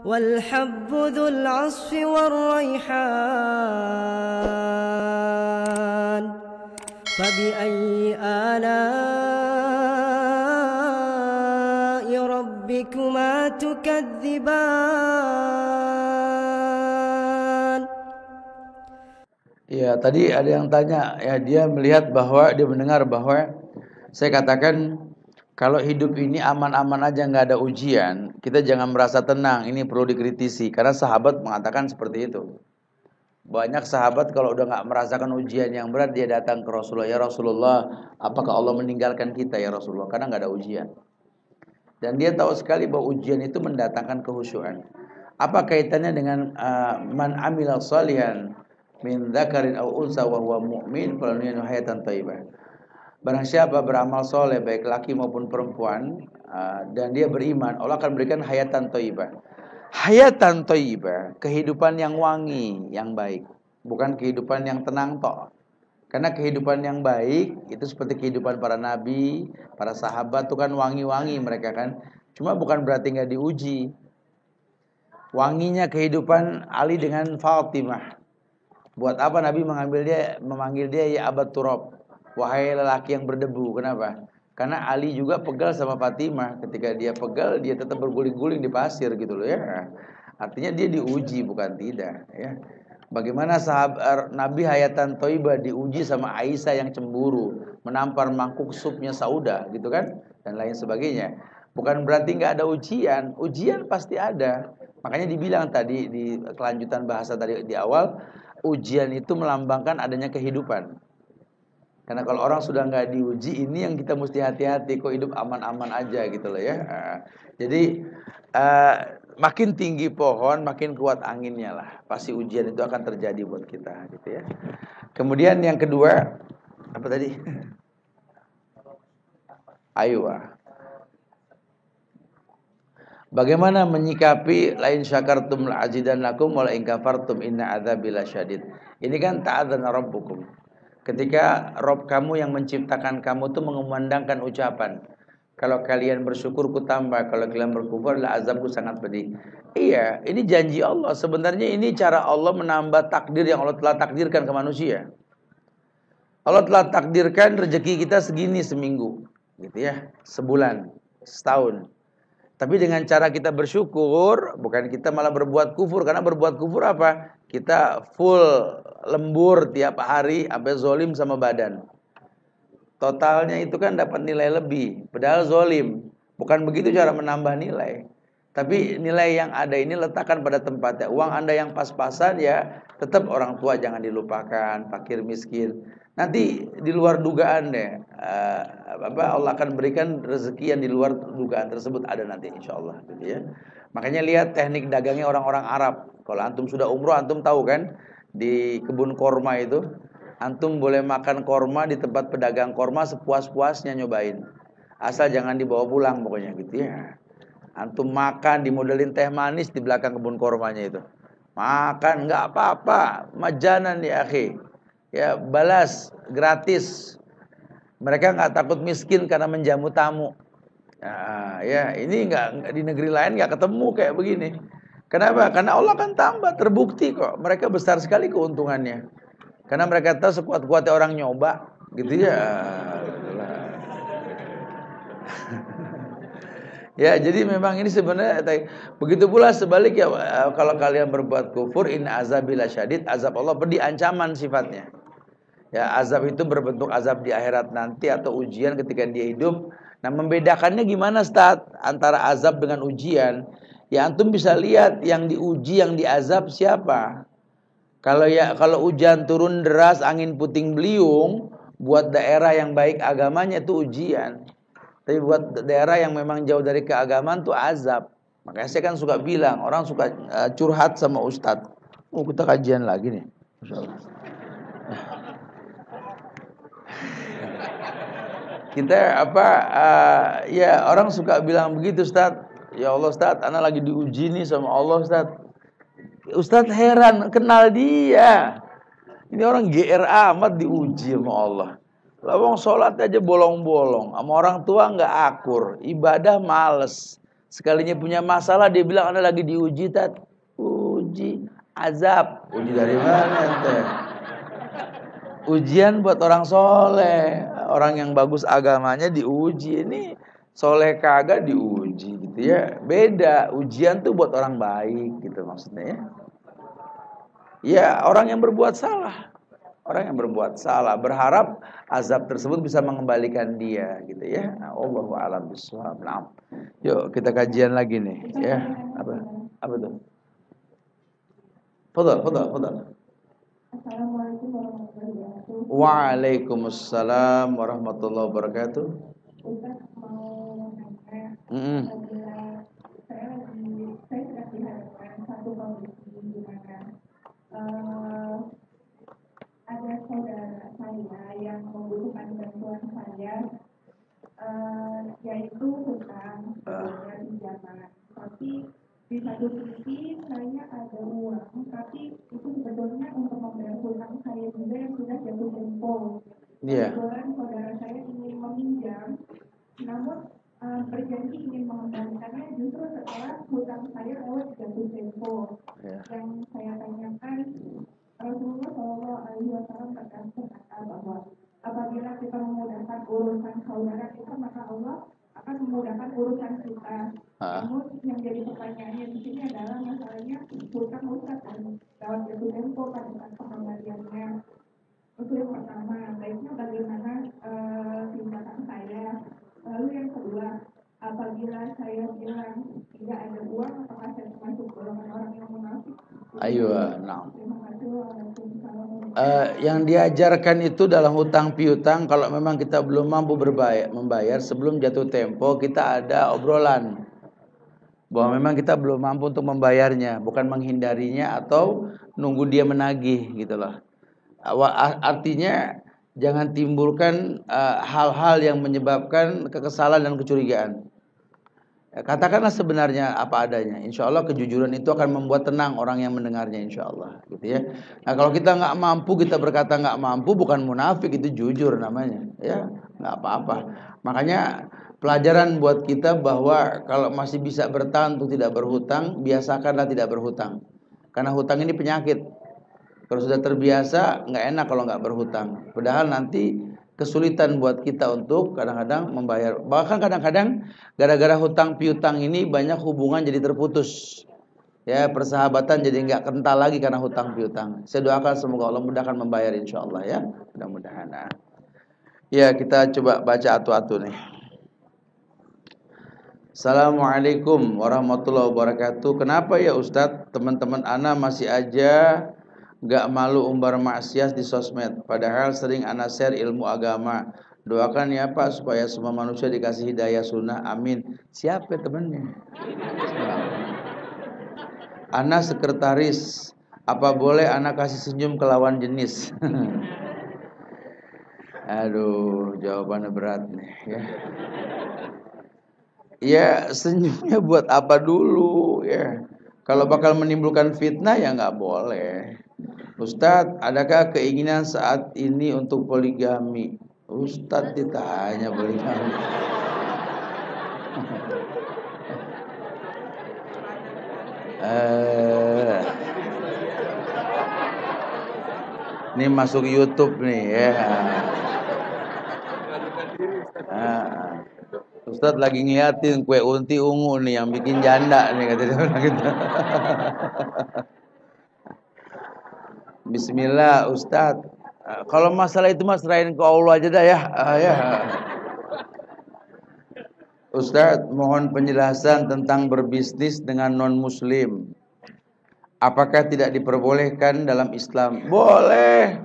والحب ذو العصف والريحان فبأي آلاء ربكما تكذبان. Ya, tadi ada yang tanya, ya dia melihat bahwa dia mendengar bahwa saya katakan kalau hidup ini aman-aman aja nggak ada ujian, kita jangan merasa tenang. Ini perlu dikritisi karena sahabat mengatakan seperti itu. Banyak sahabat kalau udah nggak merasakan ujian yang berat dia datang ke Rasulullah, ya Rasulullah, apakah Allah meninggalkan kita ya Rasulullah? Karena nggak ada ujian. Dan dia tahu sekali bahwa ujian itu mendatangkan kehusyuan. Apa kaitannya dengan man amila salihan min dzakarin aw unsa wa huwa mu'min falyuhyi hayatan thayyibah. Barang siapa beramal soleh baik laki maupun perempuan dan dia beriman, Allah akan berikan hayatan thayyibah. Hayatan thayyibah, kehidupan yang wangi, yang baik, bukan kehidupan yang tenang tok. Karena kehidupan yang baik itu seperti kehidupan para nabi, para sahabat itu kan wangi-wangi mereka kan. Cuma bukan berarti nggak diuji. Wanginya kehidupan Ali dengan Fatimah. Buat apa Nabi memanggil dia ya Abat Turab, wahai lelaki yang berdebu. Kenapa? Karena Ali juga pegal sama Fatimah. Ketika dia pegal, dia tetap berguling-guling di pasir gitu loh ya. Artinya dia diuji bukan tidak ya. Bagaimana sahabat Nabi hayatan thayyibah diuji sama Aisyah yang cemburu, menampar mangkuk supnya Saudah gitu kan, dan lain sebagainya. Bukan berarti nggak ada ujian, ujian pasti ada. Makanya dibilang tadi di kelanjutan bahasa tadi di awal, ujian itu melambangkan adanya kehidupan. Karena kalau orang sudah nggak diuji, ini yang kita mesti hati-hati. Kok hidup aman-aman aja gitu loh ya. Jadi makin tinggi pohon, makin kuat anginnya lah. Pasti ujian itu akan terjadi buat kita gitu ya. Kemudian yang kedua, apa tadi? Ayo. Bagaimana menyikapi lain syakartum la'azidannakum wa la in kafartum inna adzabi lasyadid. Ini kan ta'adzana rabbukum. Ketika Rob kamu yang menciptakan kamu tuh mengumandangkan ucapan, kalau kalian bersyukur ku tambah, kalau kalian berkufur adalah azabku sangat pedih. Iya, ini janji Allah. Sebenarnya ini cara Allah menambah takdir yang Allah telah takdirkan ke manusia. Allah telah takdirkan rezeki kita segini seminggu, gitu ya, sebulan, setahun. Tapi dengan cara kita bersyukur, bukan kita malah berbuat kufur. Karena berbuat kufur apa? Kita full lembur tiap hari sampai zolim sama badan. Totalnya itu kan dapat nilai lebih. Padahal zolim. Bukan begitu cara menambah nilai. Tapi nilai yang ada ini letakkan pada tempatnya. Uang Anda yang pas-pasan ya tetap orang tua jangan dilupakan, fakir miskin. Nanti di luar dugaan deh, Allah akan berikan rezeki yang di luar dugaan tersebut ada nanti insya Allah gitu ya. Makanya lihat teknik dagangnya orang-orang Arab. Kalau antum sudah umroh antum tahu kan, di kebun korma itu antum boleh makan korma di tempat pedagang korma sepuas-puasnya nyobain. Asal jangan dibawa pulang pokoknya gitu ya. Antum makan dimodelin teh manis di belakang kebun kormanya itu. Makan nggak apa-apa, majanan ya akhi. Ya balas gratis. Mereka nggak takut miskin karena menjamu tamu. Nah, ya ini nggak di negeri lain nggak ketemu kayak begini. Kenapa? Karena Allah kan tambah, terbukti kok. Mereka besar sekali keuntungannya. Karena mereka tahu sekuat-kuatnya orang nyoba, gitu ya. Ya, jadi memang ini sebenarnya begitu pula sebaliknya kalau kalian berbuat kufur inna azabil lasyadid, azab Allah pedih, ancaman sifatnya. Ya, azab itu berbentuk azab di akhirat nanti atau ujian ketika dia hidup. Nah, membedakannya gimana Ustaz antara azab dengan ujian? Ya antum bisa lihat yang diuji, yang diazab siapa. Kalau hujan turun deras, angin puting beliung, buat daerah yang baik agamanya itu ujian. Tapi buat daerah yang memang jauh dari keagamaan itu azab. Makanya saya kan suka bilang, orang suka curhat sama ustadz. Oh kita kajian lagi nih. Kita ya orang suka bilang begitu ustadz. Ya Allah ustadz, ana lagi diuji nih sama Allah ustadz. Ustadz heran, kenal dia. Ini orang GR amat diuji sama Allah. Lawang sholat aja bolong-bolong, sama orang tua nggak akur, ibadah males, Sekalinya punya masalah dia bilang Anda lagi diuji, Tat. Uji azab. Uji dari mana ente? Ujian buat orang soleh, orang yang bagus agamanya diuji. Ini soleh kagak diuji gitu ya. Beda, ujian tuh buat orang baik gitu maksudnya ya. Ya orang yang berbuat salah. Orang yang berbuat salah berharap azab tersebut bisa mengembalikan dia gitu ya. Allahu a'lam bishawab. Nah, yuk kita kajian lagi nih ya. Apa tuh? Fadhal. Assalamualaikum warahmatullahi wabarakatuh. Waalaikumsalam warahmatullahi wabarakatuh. Ustaz mau nanya, apabila saya sedang dihadapkan satu kondisi di mana ada saudara saya yang membutuhkan bantuan saya, yaitu hutang dan pinjaman. Tapi di satu sisi saya ada uang, tapi itu sebetulnya untuk membayar hutang saya juga yang sudah jatuh tempo. Kebetulan saudara saya ingin meminjam, namun berjanji ingin mengembalikannya justru setelah hutang saya lewat jatuh tempo. Yang saya tanyakan, Rasulullah SAW berkata bahwa apabila kita memudahkan urusan saudara kita, maka Allah akan memudahkan urusan kita. Namun yang jadi pertanyaannya di sini adalah masalahnya hutang Ustaz dan lewat jatuh tempo pada saat pengembaliannya. Itu yang pertama, baiknya bagaimana tindakan saya. Lalu yang kedua, apabila saya bilang tidak ada uang, apakah saya termasuk golongan orang yang munafik? Ayo, nah. Yang diajarkan itu dalam hutang piutang, kalau memang kita belum mampu membayar sebelum jatuh tempo, kita ada obrolan bahwa memang kita belum mampu untuk membayarnya, bukan menghindarinya atau nunggu dia menagih gitu loh. Artinya jangan timbulkan hal-hal yang menyebabkan kekesalan dan kecurigaan. Katakanlah sebenarnya apa adanya. Insya Allah kejujuran itu akan membuat tenang orang yang mendengarnya, insya Allah gitu ya. Nah kalau kita nggak mampu, kita berkata nggak mampu, bukan munafik, itu jujur namanya ya, nggak apa-apa. Makanya pelajaran buat kita bahwa kalau masih bisa bertahan untuk tidak berhutang, biasakanlah tidak berhutang. Karena hutang ini penyakit. Kalau sudah terbiasa, nggak enak kalau nggak berhutang. Padahal nanti kesulitan buat kita untuk kadang-kadang membayar. Bahkan kadang-kadang gara-gara hutang piutang ini banyak hubungan jadi terputus. Ya, persahabatan jadi nggak kental lagi karena hutang piutang. Saya doakan semoga Allah mudahkan membayar insya Allah ya. Mudah-mudahan. Ya, kita coba baca atu-atu nih. Assalamualaikum warahmatullahi wabarakatuh. Kenapa ya Ustadz, teman-teman ana masih aja gak malu umbar maksiat di sosmed, padahal sering ana share ilmu agama. Doakan ya Pak supaya semua manusia dikasih hidayah sunnah, amin. Siapa temannya? Ana sekretaris, apa boleh ana kasih senyum ke lawan jenis? Aduh, jawabannya berat nih ya. Ya senyumnya buat apa dulu ya? Kalau bakal menimbulkan fitnah ya nggak boleh. Ustadz, adakah keinginan saat ini untuk poligami? Ustadz ditanya poligami. Ini masuk YouTube nih ya. Ustadz lagi ngeliatin kue unti ungu nih yang bikin janda nih katanya gitu. Bismillah Ustadz. Kalau masalah itu mas serahin ke Allah aja dah ya. Ustadz, mohon penjelasan tentang berbisnis dengan non muslim. Apakah tidak diperbolehkan dalam Islam? Boleh.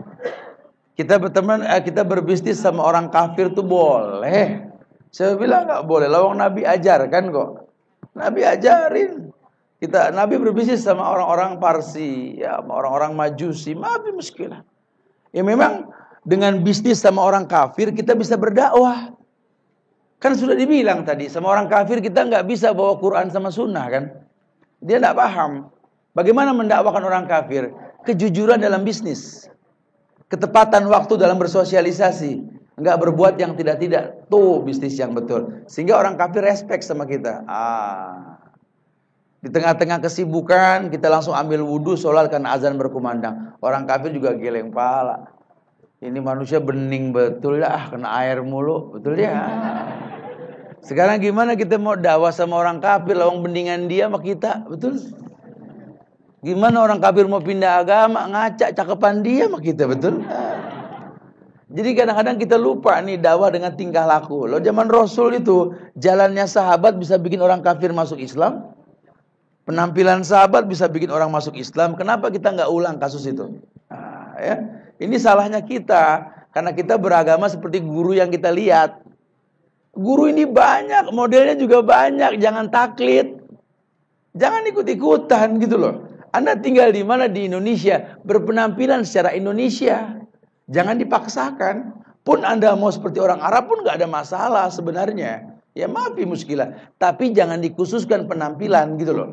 Kita berteman, kita berbisnis sama orang kafir tuh boleh. Saya bilang nggak boleh. Lawang Nabi ajarkan kok. Nabi ajarin. Nabi berbisnis sama orang-orang Parsi, ya, sama orang-orang Majusi, Nabi muskilah. Ya memang dengan bisnis sama orang kafir kita bisa berdakwah. Kan sudah dibilang tadi, sama orang kafir kita nggak bisa bawa Quran sama Sunnah kan? Dia nggak paham. Bagaimana mendakwakan orang kafir? Kejujuran dalam bisnis, ketepatan waktu dalam bersosialisasi. nggak berbuat yang tidak-tidak. Tuh bisnis yang betul. Sehingga orang kafir respect sama kita. Di tengah-tengah kesibukan kita langsung ambil wudhu, sholat karena azan berkumandang. Orang kafir juga geleng pala. Ini manusia bening betul ya, kena air mulu, betul ya. Sekarang gimana kita mau dakwah sama orang kafir, lawang bendingan dia sama kita, betul? Gimana orang kafir mau pindah agama, ngacak cakepan dia sama kita, betul? Jadi kadang-kadang kita lupa nih dakwah dengan tingkah laku. Loh zaman Rasul itu jalannya sahabat bisa bikin orang kafir masuk Islam. Penampilan sahabat bisa bikin orang masuk Islam. Kenapa kita nggak ulang kasus itu? Ya. Ini salahnya kita. Karena kita beragama seperti guru yang kita lihat. Guru ini banyak, modelnya juga banyak. Jangan taklid. Jangan ikut-ikutan gitu loh. Anda tinggal di mana di Indonesia, berpenampilan secara Indonesia. Jangan dipaksakan. Pun Anda mau seperti orang Arab pun nggak ada masalah sebenarnya. Ya maafi muskilah. Tapi jangan dikhususkan penampilan gitu loh.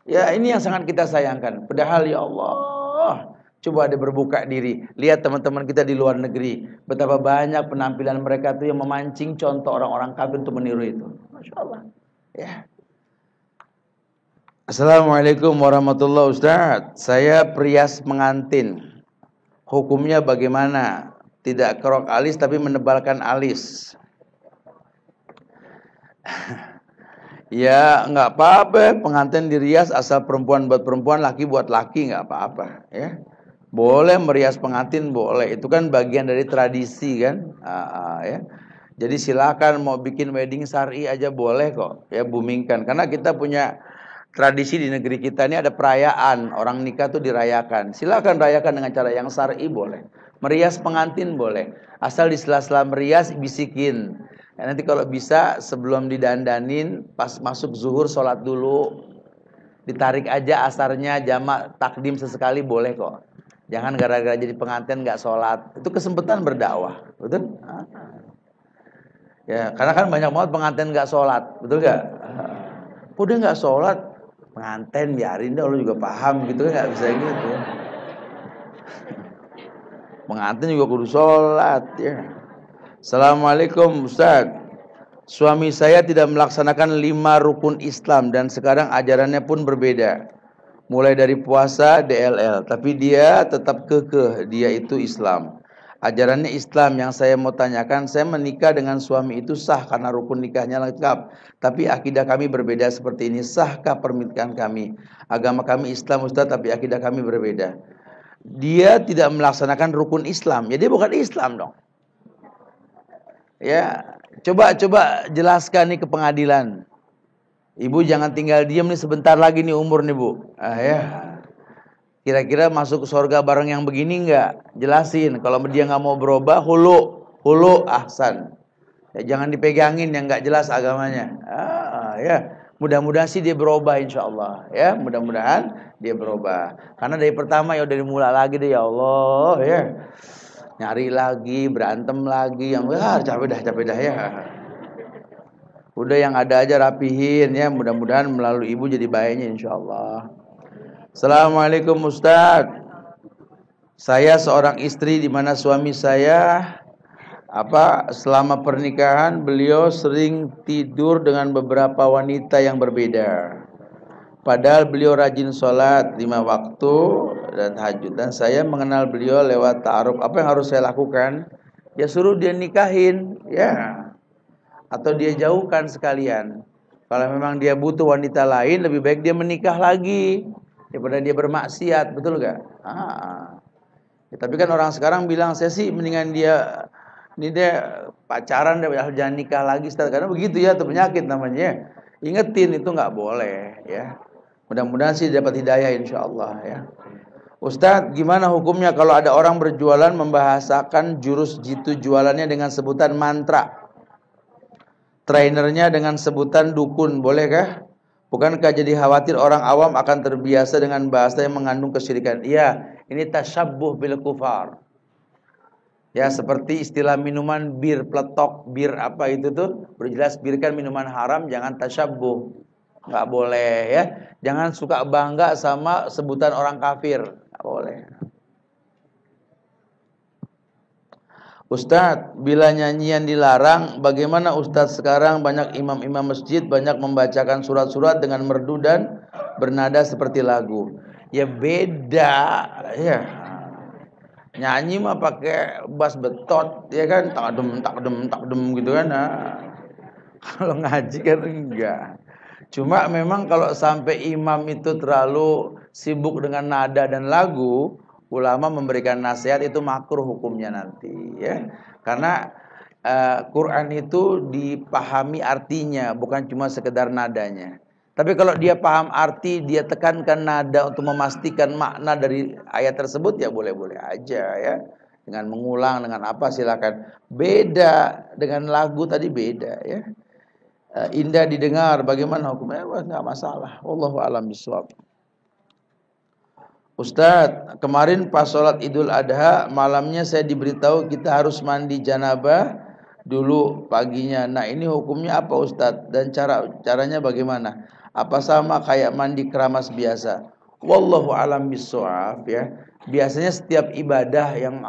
Ya ini yang sangat kita sayangkan. Padahal ya Allah, coba ada berbuka diri. Lihat teman-teman kita di luar negeri. Betapa banyak penampilan mereka tuh yang memancing contoh orang-orang kafir untuk meniru itu. Masya Allah. Ya. Assalamualaikum warahmatullahi wabarakatuh. Saya perias pengantin. Hukumnya bagaimana? Tidak kerok alis tapi menebalkan alis. Ya nggak apa-apa, pengantin dirias asal perempuan buat perempuan, laki buat laki, nggak apa-apa ya. Boleh merias pengantin, boleh. Itu kan bagian dari tradisi kan. Ya. Jadi silakan mau bikin wedding syar'i aja boleh kok. Ya boomingkan. Karena kita punya tradisi di negeri kita ini ada perayaan, orang nikah tuh dirayakan. Silakan rayakan dengan cara yang syar'i boleh. Merias pengantin boleh. Asal di sela-sela merias bisikin. Ya, nanti kalau bisa sebelum didandanin pas masuk zuhur sholat dulu, ditarik aja asarnya, jamak takdim sesekali boleh kok. Jangan gara-gara jadi pengantin nggak sholat, itu kesempatan berdakwah, betul? Ya karena kan banyak banget pengantin nggak sholat, betul nggak? Udah nggak sholat, pengantin biarin deh, lo juga paham gitu kan, nggak bisa gitu. Pengantin juga kudu sholat ya. Assalamualaikum Ustaz. Suami saya tidak melaksanakan 5 rukun Islam dan sekarang ajarannya pun berbeda. Mulai dari puasa, DLL, tapi dia tetap kekeh dia itu Islam. Ajarannya Islam. Yang saya mau tanyakan, saya menikah dengan suami itu sah karena rukun nikahnya lengkap. Tapi akidah kami berbeda seperti ini. Sahkah pernikahan kami? Agama kami Islam Ustaz, tapi akidah kami berbeda. Dia tidak melaksanakan rukun Islam, ya dia bukan Islam dong. Ya, coba jelaskan nih ke pengadilan. Ibu jangan tinggal diam nih, sebentar lagi nih umur nih Bu. Ya. Kira-kira masuk ke surga bareng yang begini enggak? Jelasin. Kalau dia nggak mau berubah, hulu ahsan. Ya, jangan dipegangin yang nggak jelas agamanya. Ya. Mudah-mudahan sih dia berubah insyaallah. Ya, mudah-mudahan dia berubah. Karena dari pertama ya udah dimulai lagi deh ya Allah ya. Nyari lagi, berantem lagi, yang capek dah ya. Udah yang ada aja rapihin ya, mudah-mudahan melalui ibu jadi baiknya insyaallah. Assalamualaikum Ustaz. Saya seorang istri di mana suami saya selama pernikahan beliau sering tidur dengan beberapa wanita yang berbeda. Padahal beliau rajin sholat 5 waktu dan tahajud. Dan saya mengenal beliau lewat ta'aruf. Apa yang harus saya lakukan? Ya suruh dia nikahin, ya. Atau dia jauhkan sekalian. Kalau memang dia butuh wanita lain, lebih baik dia menikah lagi daripada dia bermaksiat, betul gak? Ya, tapi kan orang sekarang bilang, saya sih mendingan dia pacaran daripada jangan nikah lagi. Karena begitu ya, itu penyakit namanya. Ingetin itu nggak boleh, ya. Mudah-mudahan sih dapat hidayah insyaallah ya. Ustadz, gimana hukumnya kalau ada orang berjualan membahasakan jurus jitu jualannya dengan sebutan mantra, trainernya dengan sebutan dukun, bolehkah? Bukankah jadi khawatir orang awam akan terbiasa dengan bahasa yang mengandung kesyirikan? Iya, ini tasyabbuh bil kufar. Ya, seperti istilah minuman bir peletok, bir apa itu tuh, berjelas bir kan minuman haram, jangan tasyabbuh. Nggak boleh ya. Jangan suka bangga sama sebutan orang kafir. Nggak boleh. Ustadz, bila nyanyian dilarang, bagaimana Ustadz sekarang banyak imam-imam masjid banyak membacakan surat-surat dengan merdu dan bernada seperti lagu. Ya beda, ya. Nyanyi mah pakai bass betot, ya kan, takdem gitu kan. Nah, kalau ngaji kan enggak. Cuma memang kalau sampai imam itu terlalu sibuk dengan nada dan lagu, ulama memberikan nasihat itu makruh hukumnya nanti, ya. Karena Quran itu dipahami artinya, bukan cuma sekedar nadanya. Tapi kalau dia paham arti, dia tekankan nada untuk memastikan makna dari ayat tersebut, ya boleh-boleh aja, ya. Dengan mengulang, dengan apa silakan. Beda dengan lagu tadi, beda, ya. Indah didengar, bagaimana hukumnya? Wah, enggak masalah. Wallahu a'lam bishawab. Ustadz, kemarin pas sholat Idul Adha, malamnya saya diberitahu kita harus mandi janabah dulu paginya. Nah, ini hukumnya apa Ustadz? Dan caranya bagaimana? Apa sama kayak mandi keramas biasa? Wallahu a'lam bishawab, ya. Biasanya setiap ibadah yang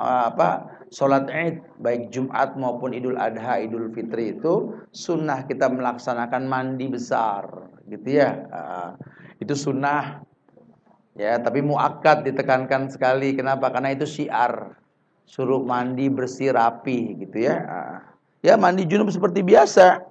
sholat Id, baik Jumat maupun Idul Adha, Idul Fitri itu sunnah kita melaksanakan mandi besar, gitu ya. Itu sunnah, ya. Tapi muakkad ditekankan sekali. Kenapa? Karena itu syiar, suruh mandi bersih rapi, gitu ya. Ya mandi junub seperti biasa.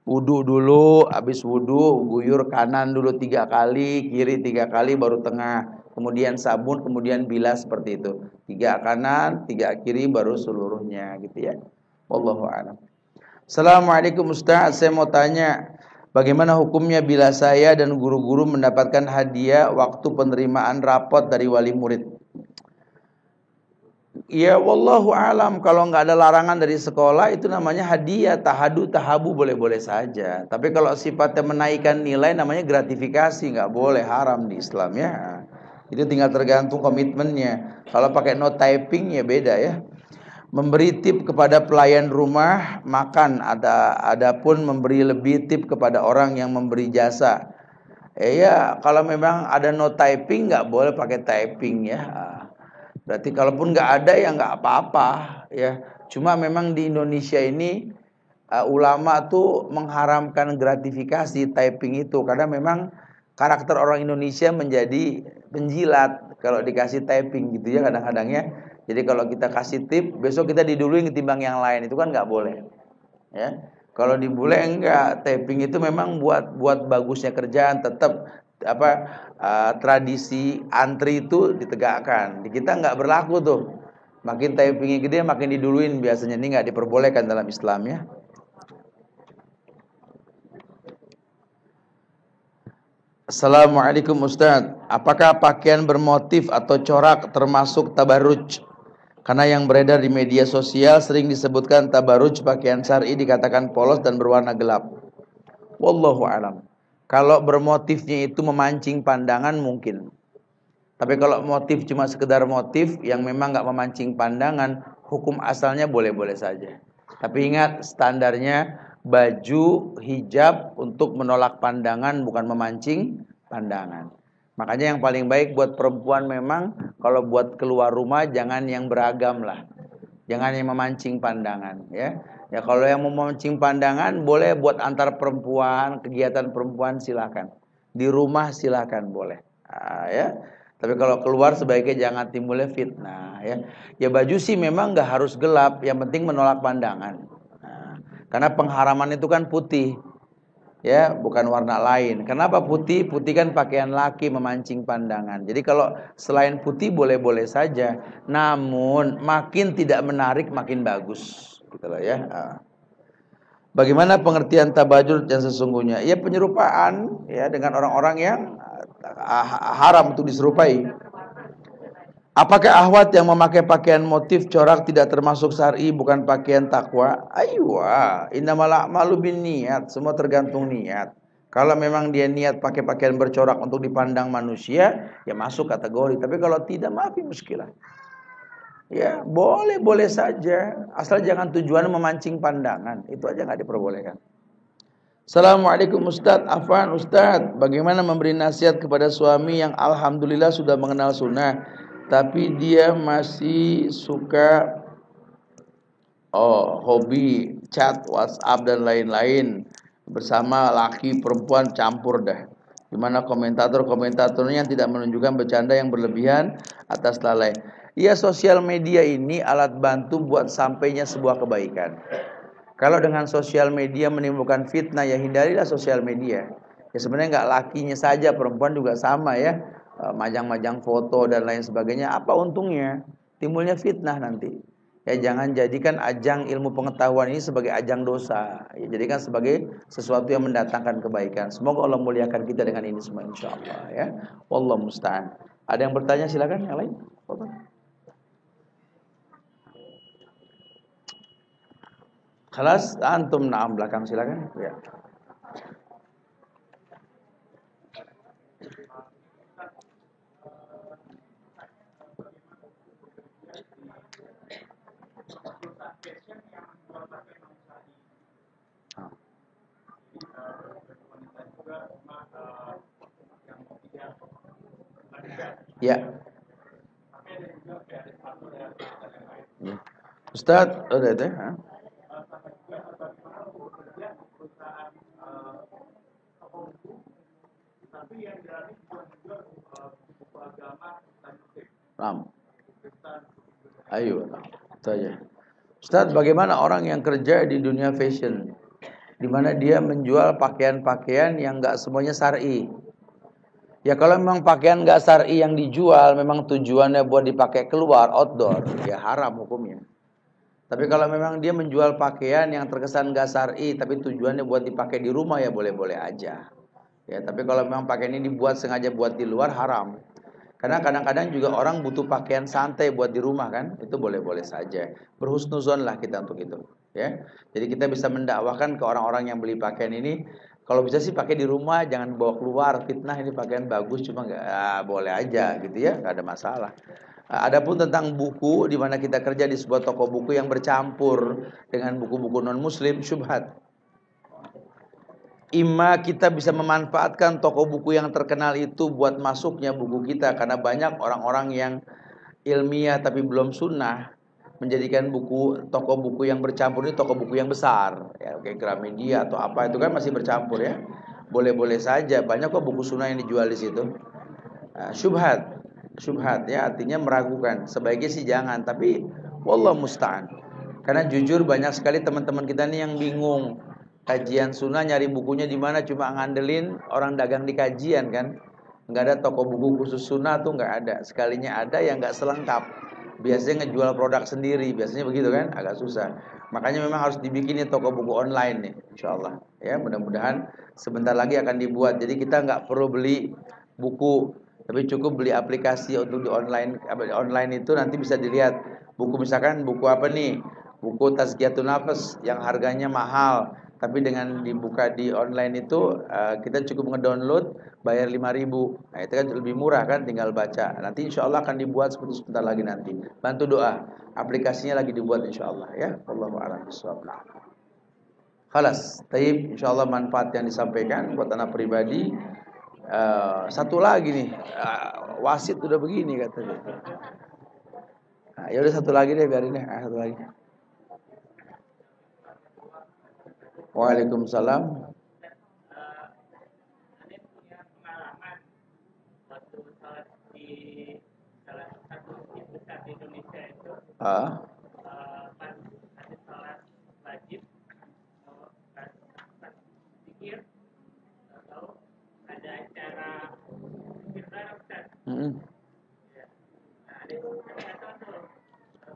Wudu dulu, habis wudu guyur kanan dulu 3 kali, kiri 3 kali, baru tengah. Kemudian sabun, kemudian bilas seperti itu. 3 kanan, 3 kiri, baru seluruhnya, gitu ya. Wallahu a'lam. Assalamualaikum Ustaz, saya mau tanya, bagaimana hukumnya bila saya dan guru-guru mendapatkan hadiah waktu penerimaan rapot dari wali murid? Ya wallahu alam, kalau nggak ada larangan dari sekolah itu namanya hadiah, tahadu, tahabu boleh-boleh saja. Tapi kalau sifatnya menaikkan nilai namanya gratifikasi, nggak boleh, haram di Islam, ya. Itu tinggal tergantung komitmennya. Kalau pakai note typing ya beda, ya. Memberi tip kepada pelayan rumah makan, adapun memberi lebih tip kepada orang yang memberi jasa. Ya kalau memang ada note typing nggak boleh pakai typing, ya. Berarti kalaupun nggak ada ya nggak apa-apa, ya. Cuma memang di Indonesia ini ulama tuh mengharamkan gratifikasi typing itu karena memang karakter orang Indonesia menjadi penjilat kalau dikasih typing, gitu ya, kadang-kadang, ya. Jadi kalau kita kasih tip, besok kita diduluin ketimbang yang lain, itu kan nggak boleh, ya. Kalau dibule enggak, typing itu memang buat bagusnya kerjaan, tetap tradisi antri itu ditegakkan. Di kita nggak berlaku tuh. Makin typingnya gede makin diduluin biasanya. Ini nggak diperbolehkan dalam Islam, ya. Assalamualaikum Ustaz, apakah pakaian bermotif atau corak termasuk tabarruj? Karena yang beredar di media sosial sering disebutkan tabarruj pakaian syar'i dikatakan polos dan berwarna gelap. Wallahu a'lam. Kalau bermotifnya itu memancing pandangan mungkin. Tapi kalau motif cuma sekedar motif yang memang nggak memancing pandangan, hukum asalnya boleh-boleh saja. Tapi ingat standarnya baju hijab untuk menolak pandangan, bukan memancing pandangan. Makanya yang paling baik buat perempuan memang kalau buat keluar rumah jangan yang beragam lah. Jangan yang memancing pandangan, ya. Ya kalau yang mau memancing pandangan boleh buat antar perempuan, kegiatan perempuan silakan. Di rumah silakan boleh. Ya. Tapi kalau keluar sebaiknya jangan timbulnya fitnah, ya. Ya baju sih memang nggak harus gelap, yang penting menolak pandangan. Karena pengharaman itu kan putih, ya, bukan warna lain. Kenapa putih? Putih kan pakaian laki, memancing pandangan. Jadi kalau selain putih boleh-boleh saja. Namun makin tidak menarik makin bagus. Gitu loh, ya. Bagaimana pengertian tabarruj yang sesungguhnya? Ya penyerupaan, ya, dengan orang-orang yang haram untuk diserupai. Apakah ahwat yang memakai pakaian motif corak tidak termasuk syar'i, bukan pakaian takwa? Aywa, innamal a'malu binniyat, semua tergantung niat. Kalau memang dia niat pakai pakaian bercorak untuk dipandang manusia, ya masuk kategori. Tapi kalau tidak, maaf, muskilah. Ya, boleh-boleh saja, asal jangan tujuan memancing pandangan. Itu aja nggak diperbolehkan. Assalamualaikum Ustadz. Afwan Ustadz, bagaimana memberi nasihat kepada suami yang alhamdulillah sudah mengenal sunnah, tapi dia masih suka hobi chat, WhatsApp dan lain-lain bersama laki perempuan campur dah. Di mana komentatornya yang tidak menunjukkan bercanda yang berlebihan atas lalai. Ya, sosial media ini alat bantu buat sampainya sebuah kebaikan. Kalau dengan sosial media menimbulkan fitnah, ya hindarilah sosial media. Ya sebenarnya nggak lakinya saja, perempuan juga sama ya. Majang-majang foto dan lain sebagainya. Apa untungnya? Timbulnya fitnah nanti. Ya jangan jadikan ajang ilmu pengetahuan ini sebagai ajang dosa. Ya jadikan sebagai sesuatu yang mendatangkan kebaikan. Semoga Allah muliakan kita dengan ini semua insyaallah ya. Wallahu musta'an. Ada yang bertanya silakan, yang lain. Khalas, antum na'am belakang silakan. Ya. Ya. Ustaz, ada itu ya? Ayo, saja. Ustaz, bagaimana orang yang kerja di dunia fashion, di mana dia menjual pakaian-pakaian yang enggak semuanya syar'i? Ya kalau memang pakaian enggak syar'i yang dijual, memang tujuannya buat dipakai keluar, outdoor, ya haram hukumnya. Tapi kalau memang dia menjual pakaian yang terkesan enggak syar'i, tapi tujuannya buat dipakai di rumah, ya boleh-boleh aja. Ya, tapi kalau memang pakaian ini dibuat sengaja buat di luar, haram. Karena kadang-kadang juga orang butuh pakaian santai buat di rumah kan, itu boleh-boleh saja. Berhusnuzon lah kita untuk itu, ya. Jadi kita bisa mendakwahkan ke orang-orang yang beli pakaian ini, kalau bisa sih pakai di rumah, jangan bawa keluar. Fitnah ini pakaian bagus, cuma nggak boleh aja, gitu ya, nggak ada masalah. Adapun tentang buku, di mana kita kerja di sebuah toko buku yang bercampur dengan buku-buku non Muslim, syubhat. Ima kita bisa memanfaatkan toko buku yang terkenal itu buat masuknya buku kita. Karena banyak orang-orang yang ilmiah tapi belum sunnah menjadikan toko buku yang bercampur ini toko buku yang besar ya, kayak Gramedia atau apa itu kan masih bercampur ya. Boleh-boleh saja, banyak kok buku sunnah yang dijual di situ. Syubhat ya, artinya meragukan. Sebaiknya sih jangan, tapi wallahu musta'an. Karena jujur banyak sekali teman-teman kita nih yang bingung. Kajian sunnah nyari bukunya di mana, cuma ngandelin orang dagang di kajian kan. Nggak ada toko buku khusus sunnah tuh nggak ada. Sekalinya ada yang nggak selengkap. Biasanya ngejual produk sendiri, biasanya begitu kan, agak susah. Makanya memang harus dibikin toko buku online nih, insyaallah. Ya mudah-mudahan sebentar lagi akan dibuat. Jadi kita nggak perlu beli buku, tapi cukup beli aplikasi untuk di online. Online itu nanti bisa dilihat buku, misalkan buku apa nih, buku Tazkiyatun Nafas yang harganya mahal. Tapi dengan dibuka di online itu kita cukup ngedownload, bayar 5.000. Nah itu kan lebih murah kan, tinggal baca. Nanti insya Allah akan dibuat sebentar lagi nanti. Bantu doa, aplikasinya lagi dibuat insya Allah ya. Wallahu a'lam bishawab. Khalas, taib. Insya Allah manfaat yang disampaikan buat anak pribadi. Satu lagi nih, wasit udah begini katanya. Nah, ya udah satu lagi deh, biarin deh. Satu lagi. Waalaikumsalam. Ada punya pengalaman waktu sholat di salah satu masjid besar di Indonesia itu, pas ada sholat wajib, pas zikir, atau ada acara zikir bareng Ustaz. Ya. Nah, ada kata tuh,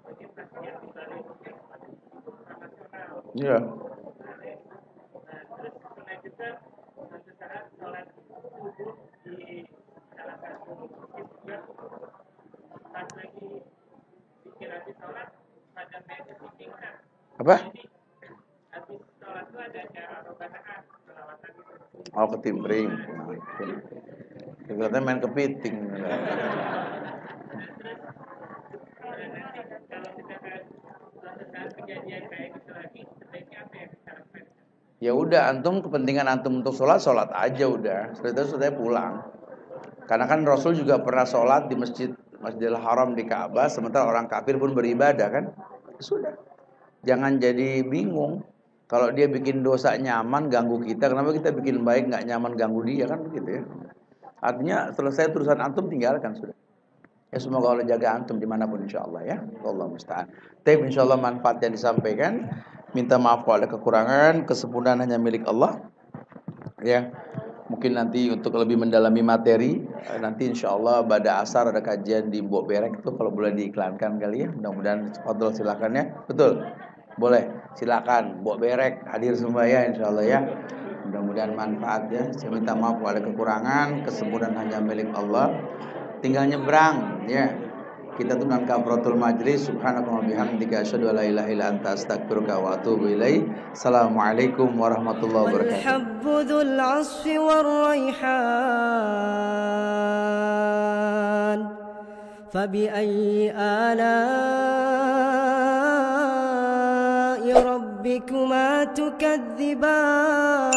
mungkin pastinya di balik internasional. Iya. Terus pernah juga suatu saat sholat subuh di salah satu masjid juga, pas lagi pikir habis sholat pada main kepiting kan. Apa? Jadi habis sholat itu ada acara rokaat selawatan gitu. Oh, ketimpring. Katanya main kepiting. Terus nanti kalau misalkan suatu saat kejadian kayak gitu lagi, sebaiknya apa yang bisa lakukan? Ya udah, antum kepentingan antum untuk sholat aja udah. Setelah itu sudah pulang. Karena kan Rasul juga pernah sholat di Masjidil Haram di Ka'bah, sementara orang kafir pun beribadah kan. Sudah. Jangan jadi bingung. Kalau dia bikin dosa nyaman ganggu kita, kenapa kita bikin baik nggak nyaman ganggu dia, kan begitu ya. Artinya selesai urusan antum tinggalkan sudah. Ya semoga Allah jaga antum dimanapun insyaallah ya. Allah musta'an. Tapi insyaallah manfaat yang disampaikan. Minta maaf kalau ada kekurangan, kesempurnaan hanya milik Allah. Ya. Mungkin nanti untuk lebih mendalami materi, nanti insyaallah pada asar ada kajian di Mbok Berek itu, kalau boleh diiklankan kali ya. Mudah-mudahan fadhil silakan ya. Betul. Boleh, silakan Mbok Berek hadir semua ya insyaallah ya. Mudah-mudahan manfaat ya. Saya minta maaf kalau ada kekurangan, kesempurnaan hanya milik Allah. Tinggal nyebrang ya. Kita tuh dengan kafaratul majlis. Subhanakallahumma bihamdika asyhadu an la ilaha illa anta astaghfiruka wa atubu ilaik. Assalamualaikum warahmatullahi wabarakatuh. والحب ذو العصف والريحان فبأي آلاء ربكما تكذبان